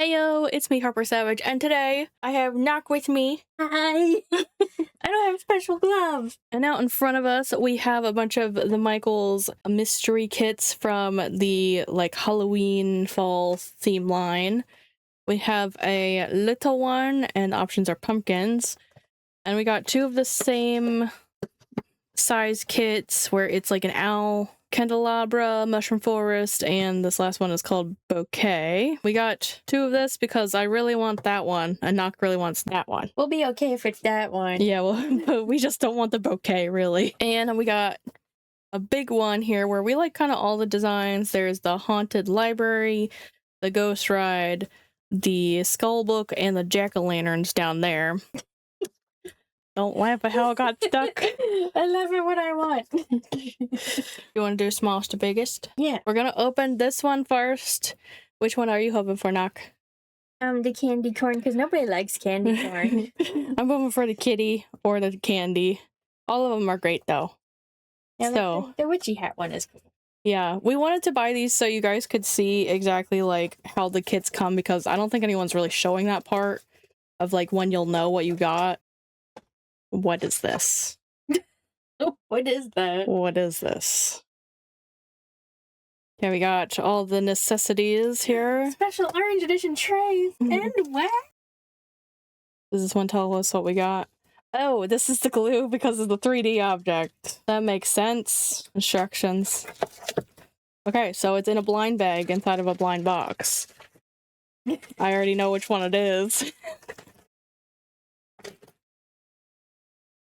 Heyo, it's me, Harper Savage, and today I have Knock with me. Hi! I don't have special gloves. And out in front of us, we have a bunch of the Michaels mystery kits from the Halloween fall theme line. We have a little one, and the options are pumpkins. And we got two of the same size kits where it's like an owl, candelabra, mushroom forest, and this last one is called bouquet. We got two of this because I really want that one and Knock really wants that one. We'll be okay if it's that one. Yeah, well, but we just don't want the bouquet really. And we got a big one here where we like kind of all the designs. There's the haunted library, the ghost ride, the skull book, and the jack-o'-lanterns down there. Don't laugh at how it got stuck. I love it when I want. You want to do smallest to biggest? Yeah. We're gonna open this one first. Which one are you hoping for, Knock? The candy corn, because nobody likes candy corn. I'm hoping for the kitty or the candy. All of them are great, though. Yeah, So the witchy hat one is cool. Yeah, we wanted to buy these so you guys could see exactly how the kits come, because I don't think anyone's really showing that part of when you'll know what you got. What is this? What is that? What is this? Yeah, we got all the necessities here. Special orange edition trays and wax. Does this one tell us what we got? Oh, this is the glue because of the 3D object. That makes sense. Instructions. Okay, so it's in a blind bag inside of a blind box. I already know which one it is.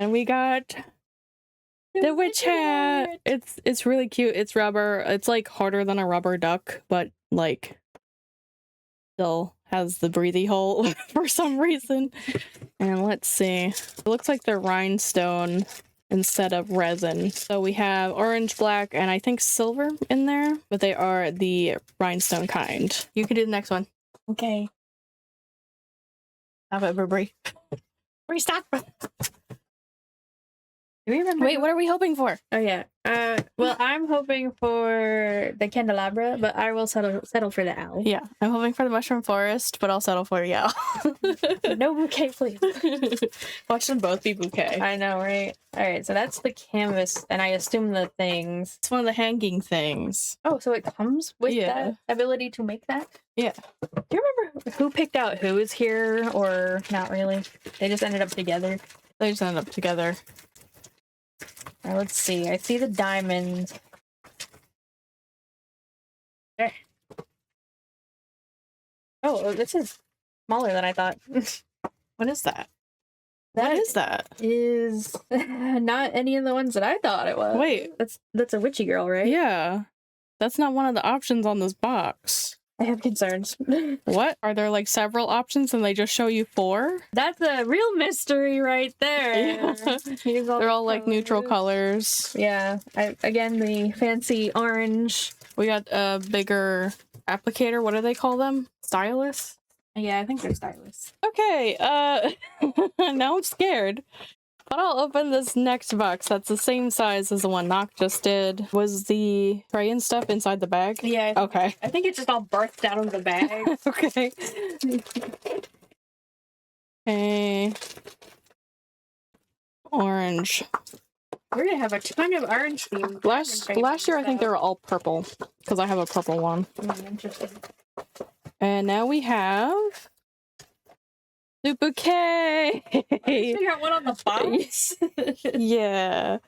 And we got the witch hat. It's really cute. It's rubber. It's harder than a rubber duck, but still has the breathy hole for some reason. And let's see. It looks like they're rhinestone instead of resin. So we have orange, black, and I think silver in there, but they are the rhinestone kind. You can do the next one. Okay. Have it, Brie. Brie, stop! Do we remember? Wait, what are we hoping for? Oh yeah. Well, I'm hoping for the candelabra, but I will settle for the owl. Yeah, I'm hoping for the mushroom forest, but I'll settle for the owl. No bouquet, please. Watch them both be bouquet. I know, right? All right, so that's the canvas, and I assume the things. It's one of the hanging things. Oh, so it comes with that ability to make that? Yeah. Do you remember who picked out who is here, or not really? They just ended up together. They just ended up together. All right, let's see. I see the diamond. There. Oh, this is smaller than I thought. What is that? What is that? Is not any of the ones that I thought it was. Wait. That's a witchy girl, right? Yeah. That's not one of the options on this box. I have concerns. What? Are there several options and they just show you 4? That's a real mystery right there. Yeah. They're all neutral colors. Yeah. Again, the fancy orange. We got a bigger applicator. What do they call them? Stylus? Yeah, I think they're stylists. Okay, now I'm scared. But I'll open this next box that's the same size as the one Knock just did. Was the tray and stuff inside the bag? Yeah. Okay. I think it just all burst out of the bag. Okay. Okay. Orange. We're gonna have a ton of orange themes. Last year I think they were all purple, because I have a purple one. Interesting. And now we have the bouquet. We got one on the box. Yeah,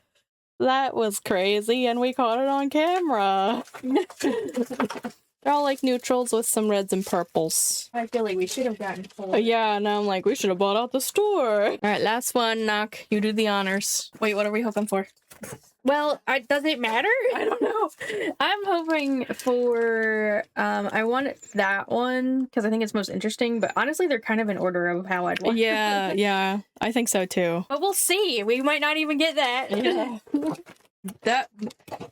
that was crazy, and we caught it on camera. They're all neutrals with some reds and purples. I feel like we should have gotten 4. Yeah, now I'm we should have bought out the store. All right, last one, Knock. You do the honors. Wait, what are we hoping for? Well, does it matter? I don't know. I'm hoping for, I want that one because I think it's most interesting, but honestly, they're kind of in order of how I'd want Yeah, yeah, I think so too. But we'll see. We might not even get that. Yeah.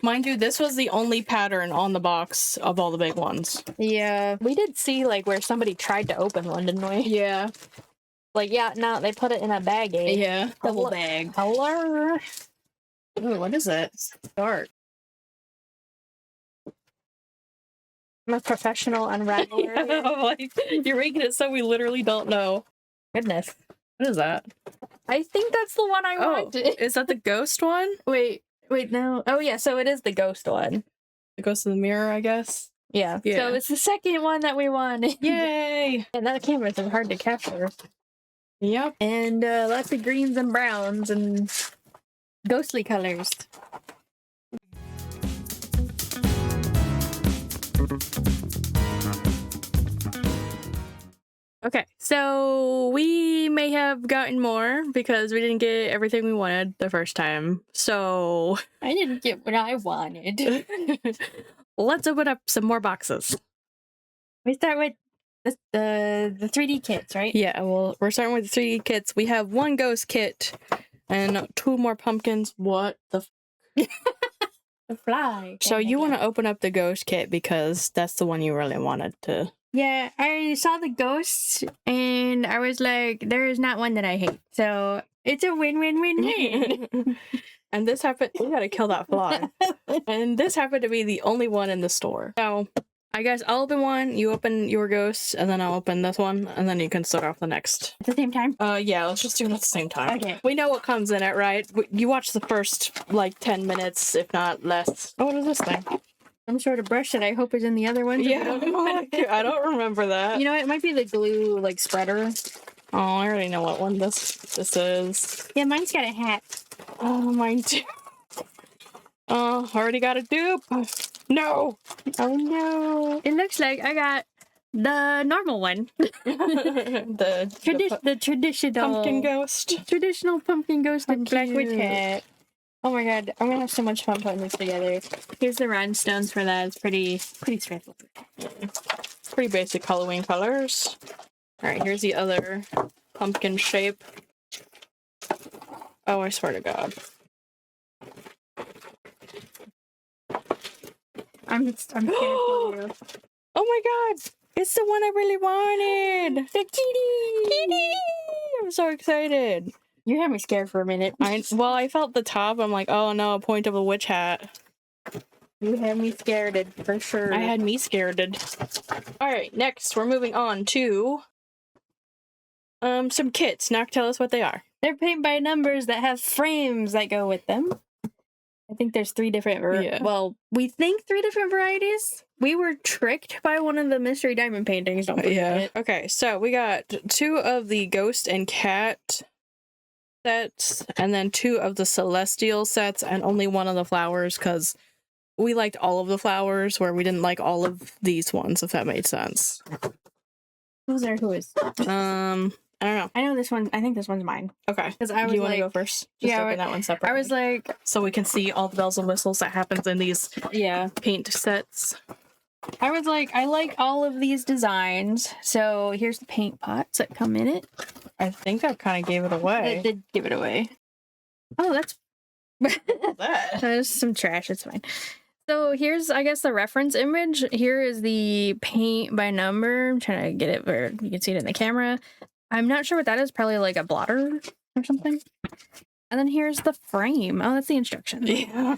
Mind you, this was the only pattern on the box of all the big ones. Yeah. We did see, where somebody tried to open one, didn't we? Yeah. No, they put it in a bag. Yeah. Double bag. Hello. Ooh, what is it? It's dark. I'm a professional unraveler. Yeah, like, you're making it so we literally don't know. Goodness. What is that? I think that's the one I Oh, wanted. is that the ghost one? Wait, no. Oh yeah, so it is the ghost one. The ghost in the mirror, I guess. Yeah. Yeah. So it's the second one that we wanted. Yay! And that canvas is hard to capture. Yep. And lots of greens and browns and ghostly colors. Okay, so we may have gotten more because we didn't get everything we wanted the first time. So I didn't get what I wanted. let's open up some more boxes. We start with the 3D kits, right? Yeah, well, we're starting with the 3D kits. We have one ghost kit and 2 more pumpkins. What the The fly. So you want to open up the ghost kit because that's the one you really wanted to. Yeah, I saw the ghosts and I was like, there is not one that I hate. So it's a win-win-win-win. And this happened. We gotta kill that fly. And this happened to be the only one in the store. So I guess I'll open one, you open your ghost, and then I'll open this one, and then you can start off the next. At the same time? Yeah, let's just do it at the same time. Okay. We know what comes in it, right? You watch the first, like, 10 minutes, if not less. Oh, what is this thing? Some sort of brush that I hope is in the other one. Yeah, I don't remember that. You know, it might be the glue, like, spreader. Oh, I already know what one this is. Yeah, mine's got a hat. Oh, mine too. Oh, already got a dupe. No. Oh, no. It looks like I got the normal one. the traditional pumpkin ghost. Traditional pumpkin ghost and black witch Cute. hat. Oh my god, I'm gonna have so much fun putting this together. Here's the rhinestones for that. It's pretty straightforward. Pretty basic Halloween colors. Alright, here's the other pumpkin shape. Oh, I swear to God. I'm scared for you. Oh my God! It's the one I really wanted! The kitty! I'm so excited. You had me scared for a minute. Well, I felt the top. I'm like, oh no, a point of a witch hat. You had me scared for sure. I had me scared. Alright, next we're moving on to some kits. Now tell us what they are. They're paint by numbers that have frames that go with them. I think there's 3 different Yeah. Well, we think 3 different varieties. We were tricked by one of the mystery diamond paintings, don't forget it. Okay, so we got 2 of the ghost and cat sets, and then 2 of the celestial sets, and only 1 of the flowers, because we liked all of the flowers, where we didn't like all of these ones, if that made sense. Who's there? Who is? I don't know. I know this one. I think this one's mine. Okay. Because I was Do you want to like, go first? Just open that one separately. I was like, so we can see all the bells and whistles that happens in these paint sets. I was like, I like all of these designs. So here's the paint pots that come in it. I think I kind of gave it away. I did give it away. Oh, that's that. There's some trash. It's fine. So here's, I guess, the reference image. Here is the paint by number. I'm trying to get it where you can see it in the camera. I'm not sure what that is. Probably like a blotter or something. And then here's the frame. Oh, that's the instructions. Yeah.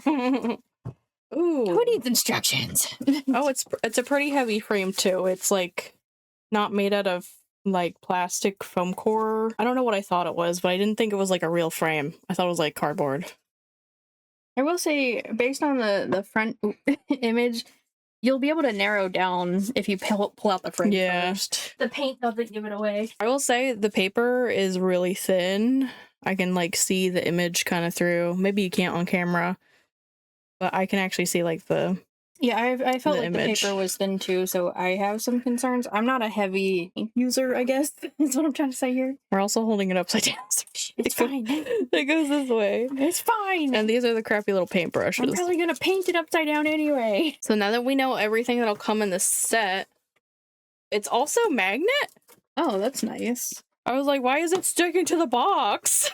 Ooh. Who needs instructions? Oh, it's a pretty heavy frame too. It's like not made out of like plastic foam core. I don't know what I thought it was, but I didn't think it was like a real frame. I thought it was like cardboard. I will say, based on the front image, you'll be able to narrow down if you pull out the frame first. The paint doesn't give it away. I will say the paper is really thin. I can like see the image kind of through. Maybe you can't on camera, but I can actually see like the I felt the like image. the paper was thin too, so I have some concerns. I'm not a heavy ink user, I guess, is what I'm trying to say here. We're also holding it upside down. It's fine. It goes this way. It's fine. And these are the crappy little paintbrushes. I'm probably gonna paint it upside down anyway. So now that we know everything that'll come in the set, it's also magnet? Oh, that's nice. I was like, why is it sticking to the box?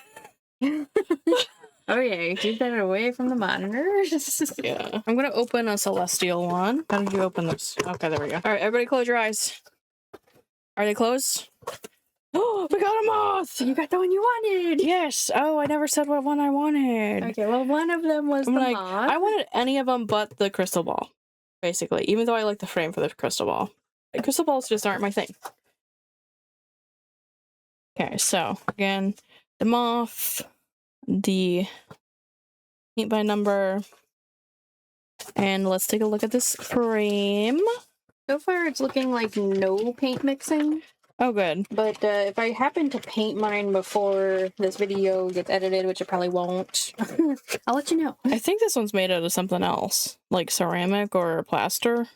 Oh yeah, keep that away from the monitors. Yeah. I'm gonna open a celestial one. How did you open this? Okay, there we go. Alright, everybody close your eyes. Are they closed? Oh, we got a moth! You got the one you wanted. Yes. Oh, I never said what one I wanted. Okay, well, one of them was I'm the like, moth. I wanted any of them but the crystal ball. basically, even though I like the frame for the crystal ball. Crystal balls just aren't my thing. Okay, so again, the moth, the paint by number, and let's take a look at this frame. So far, it's looking like no paint mixing. Oh, good. But if I happen to paint mine before this video gets edited, which it probably won't, I'll let you know. I think this one's made out of something else, like ceramic or plaster.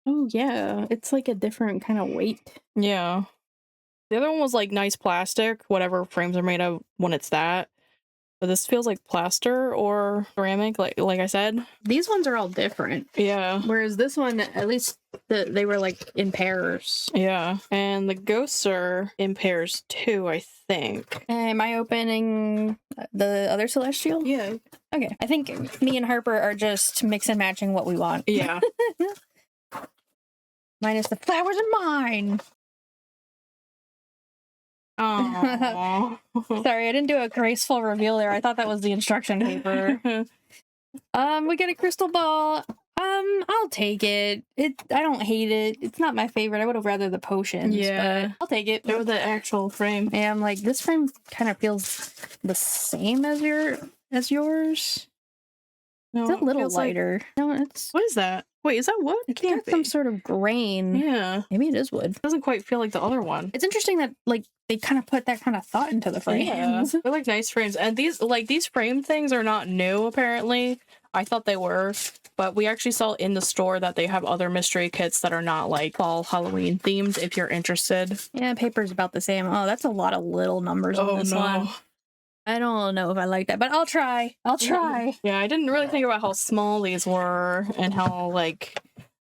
Oh, yeah. It's like a different kind of weight. Yeah. The other one was like nice plastic, whatever frames are made of when it's that. But this feels like plaster or ceramic, like I said. These ones are all different. Yeah. Whereas this one, at least they were like in pairs. Yeah. And the ghosts are in pairs too, I think. Am I opening the other celestial? Yeah. Okay. I think me and Harper are just mix and matching what we want. Yeah. Minus the flowers in mine. Aww. Sorry, I didn't do a graceful reveal there. I thought that was the instruction paper. We get a crystal ball. I'll take it. I don't hate it. It's not my favorite. I would have rather the potions. Yeah. But I'll take it. They're the actual frame. Yeah, I'm like, this frame kind of feels the same as yours. No, It's a little feels like- lighter. No, it's What is that? Wait, is that wood? It it's can't got be. some sort of grain. Yeah. Maybe it is wood. It doesn't quite feel like the other one. It's interesting that like they kind of put that kind of thought into the frames. Yeah. They're like nice frames. And these frame things are not new, apparently. I thought they were. But we actually saw in the store that they have other mystery kits that are not like fall Halloween themed if you're interested. Yeah, paper's about the same. Oh, that's a lot of little numbers on this one. I don't know if I like that, but I'll try. I'll try. Yeah, I didn't really think about how small these were and how like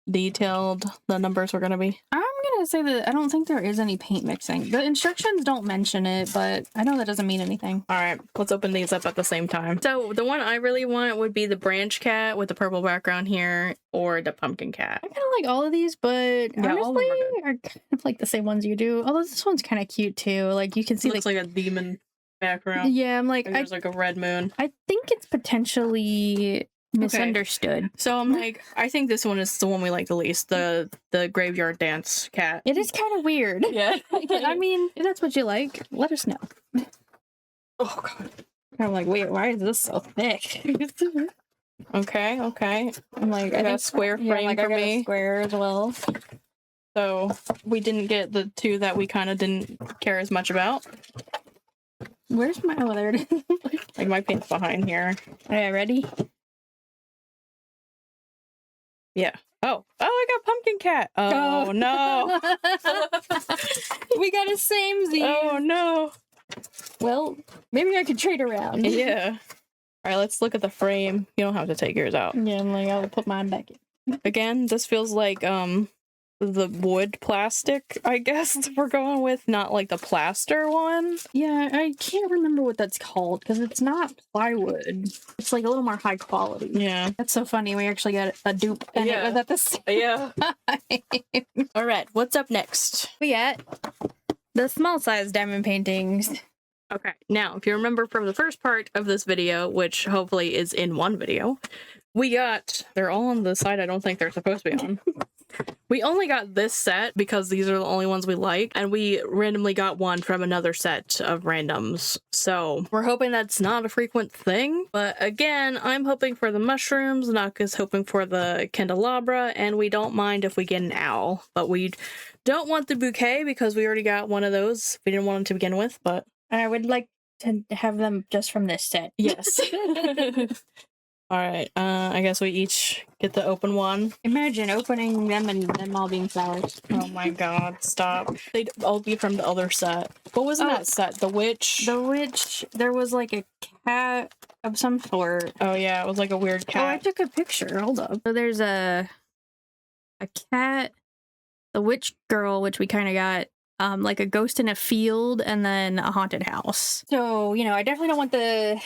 detailed the numbers were gonna be. I'm gonna say that I don't think there is any paint mixing. The instructions don't mention it, but I know that doesn't mean anything. All right, let's open these up at the same time. So the one I really want would be the branch cat with the purple background here, or the pumpkin cat. I kind of like all of these, but Yeah, all of them honestly, are are kind of like the same ones you do. Although this one's kind of cute too. Like you can see, It looks like a demon background. yeah, I'm like, And there's like a red moon. I think it's potentially misunderstood. So I'm like, I think this one is the one we like the least. The graveyard dance cat. It is kind of weird. Yeah. I mean, if that's what you like, let us know. Oh god. I'm like, wait, why is this so thick? Okay. I'm like, I got a think- square yeah, frame like, for I got a me. square as well. So we didn't get the two that we kind of didn't care as much about. Where's my? Oh, there it is. Like my paint's behind here. Okay, ready? Yeah. Oh, I got pumpkin cat. Oh no. We got a samesies. Oh no. Well, maybe I could trade around. Yeah. All right, let's look at the frame. You don't have to take yours out. Yeah, I'm like, I'll put mine back in. Again, this feels like the wood plastic, I guess we're going with, not like the plaster one. Yeah, I can't remember what that's called because it's not plywood. It's like a little more high quality. Yeah. That's so funny. We actually got a dupe and Yeah. it was at the same Yeah. time. All right, what's up next? We got the small size diamond paintings. Okay, now, if you remember from the first part of this video, which hopefully is in one video, they're all on the side I don't think they're supposed to be on. We only got this set because these are the only ones we like, and we randomly got one from another set of randoms. So we're hoping that's not a frequent thing. But again, I'm hoping for the mushrooms, Naka's hoping for the candelabra, and we don't mind if we get an owl. But we don't want the bouquet because we already got one of those. We didn't want them to begin with, but I would like to have them just from this set. yes. All right, I guess we each get the open one. Imagine opening them and them all being flowers. Oh my god, stop. They'd all be from the other set. What was in that set? The witch? The witch, there was like a cat of some sort. Oh yeah, it was like a weird Oh, I cat. took a picture. Hold up. So there's a cat, the witch girl, which we kind of got, like a ghost in a field, and then a haunted house. So, you know, I definitely don't want the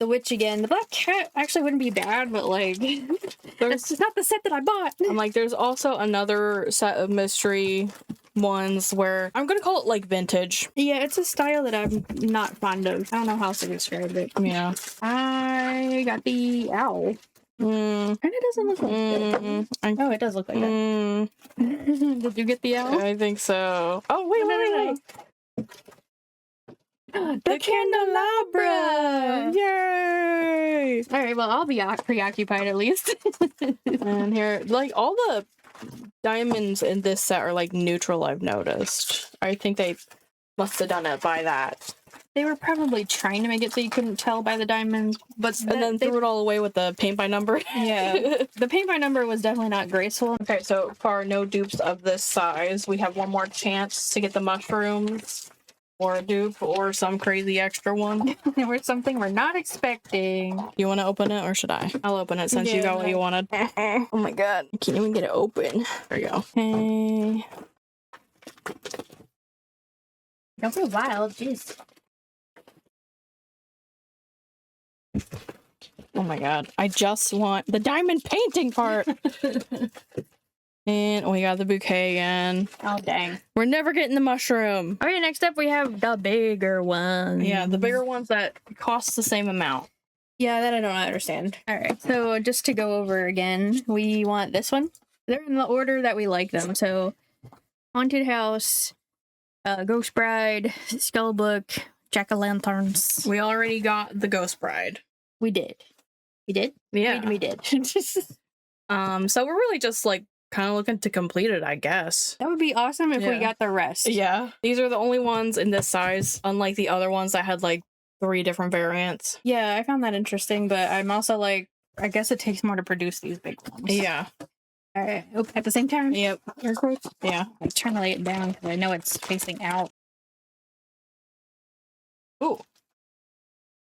witch again. The black cat actually wouldn't be bad, but like, it's just not the set that I bought. I'm like, there's also another set of mystery ones where I'm gonna call it like vintage. Yeah, it's a style that I'm not fond of. I don't know how else to describe it. Yeah. I got the owl. Mm, And it doesn't look like that. Oh, it does look like that. Did you get the owl? I think so. Oh, wait. The candelabra! Yay! All right, well, I'll be preoccupied at least. And here, like, all the diamonds in this set are, like, neutral, I've noticed. I think they must have done it by that. They were probably trying to make it so you couldn't tell by the diamonds, but And then threw it all away with the paint by number. Yeah, the paint by number was definitely not graceful. Okay, so far, no dupes of this size. We have one more chance to get the mushrooms, or a dupe, or some crazy extra one. Or something we're not expecting. You want to open it, or should I? I'll open it since you got what you wanted. Oh my god, I can't even get it open. There you go. Okay. Don't be wild, jeez. Oh my god, I just want the diamond painting part. And we got the bouquet again. Oh, dang. We're never getting the mushroom. Okay, next up we have the bigger one. Yeah, the bigger ones that cost the same amount. Yeah, that I don't understand. All right, so just to go over again, we want this one. They're in the order that we like them. So, Haunted House, Ghost Bride, Skull Book, Jack-o'-lanterns. We already got the Ghost Bride. We did. We did? Yeah. We did. So we're really just like kind of looking to complete it, I guess. That would be awesome if we got the rest. Yeah. These are the only ones in this size, unlike the other ones that had like 3 different variants. Yeah, I found that interesting, but I'm also like, I guess it takes more to produce these big ones. Yeah. All right. Oh, at the same time? Yep. Air quotes? Yeah. I'm trying to lay it down because I know it's facing out. Ooh.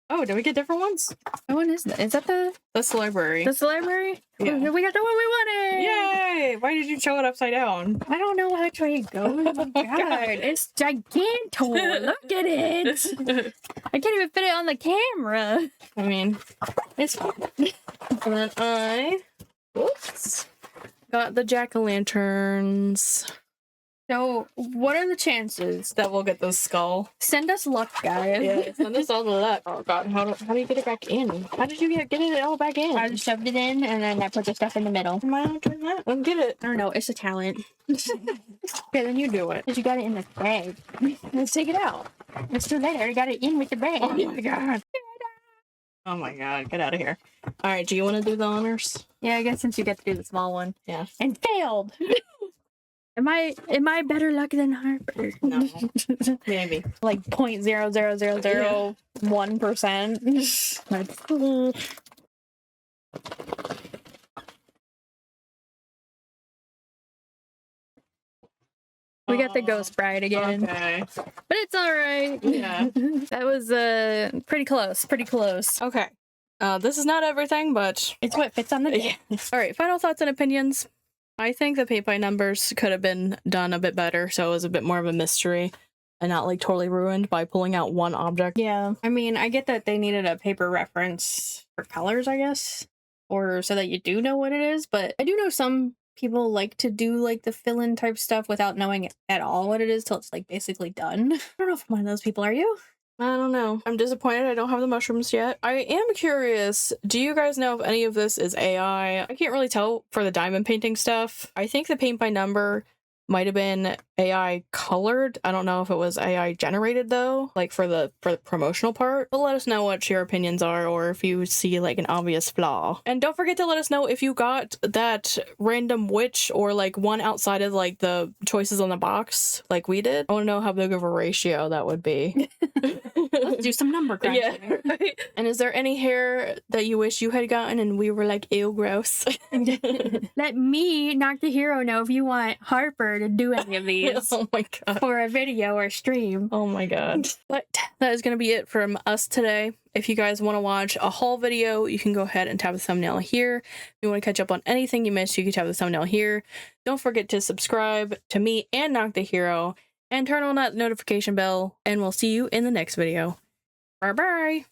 Oh, did we get different ones? What one is that? Is that That's the library. that's the library? Yeah. Oh, we got the one we wanted! Yay! Why did you show it upside down? I don't know which way it goes. Oh my god. It's gigantor. Look at it. I can't even fit it on the camera. I mean, it's fine. And then I got the jack-o'-lanterns. So, what are the chances? That we'll get the skull. Send us luck, guys. Yeah, send us all the luck. Oh god, how do you get it back in? How did you get it all back in? I just shoved it in and then I put the stuff in the middle. Am I not doing that? Let me get it. I don't know. It's a talent. Okay, then you do it. Because you got it in the bag. Let's take it out. It's too late. I already got it in with the bag. Oh my god. Oh my god, get out of here. Alright, do you want to do the honors? Yeah, I guess since you get to do the small one. Yeah. And failed. Am I better luck than Harper? No. Maybe. Like 0.00001%. We got the Ghost Bride again. Okay. But it's alright. Yeah. That was pretty close. Pretty close. Okay. This is not everything, but It's what fits on the day. Alright, final thoughts and opinions. I think the paint by numbers could have been done a bit better, so it was a bit more of a mystery and not like totally ruined by pulling out one object. Yeah. I mean, I get that they needed a paper reference for colors, I guess, or so that you do know what it is, but I do know some people like to do like the fill-in type stuff without knowing at all what it is till it's like basically done. I don't know if I'm one of those people. Are you? I don't know. I'm disappointed I don't have the mushrooms yet. I am curious, do you guys know if any of this is AI? I can't really tell for the diamond painting stuff. I think the paint by number might have been AI colored. I don't know if it was AI generated though, like for the promotional part. But let us know what your opinions are or if you see like an obvious flaw. And don't forget to let us know if you got that random witch or like one outside of like the choices on the box like we did. I want to know how big of a ratio that would be. Let's do some number crunching. Yeah. Right? And is there any hair that you wish you had gotten and we were like, ew, gross? Let me, Knock the Hero, know if you want Harper to do any of these Oh my god. for a video or stream. Oh my god. But that is going to be it from us today. If you guys want to watch a haul video, you can go ahead and tap the thumbnail here. If you want to catch up on anything you missed, you can tap the thumbnail here. Don't forget to subscribe to me and Knock the Hero and turn on that notification bell, and we'll see you in the next video. Bye bye.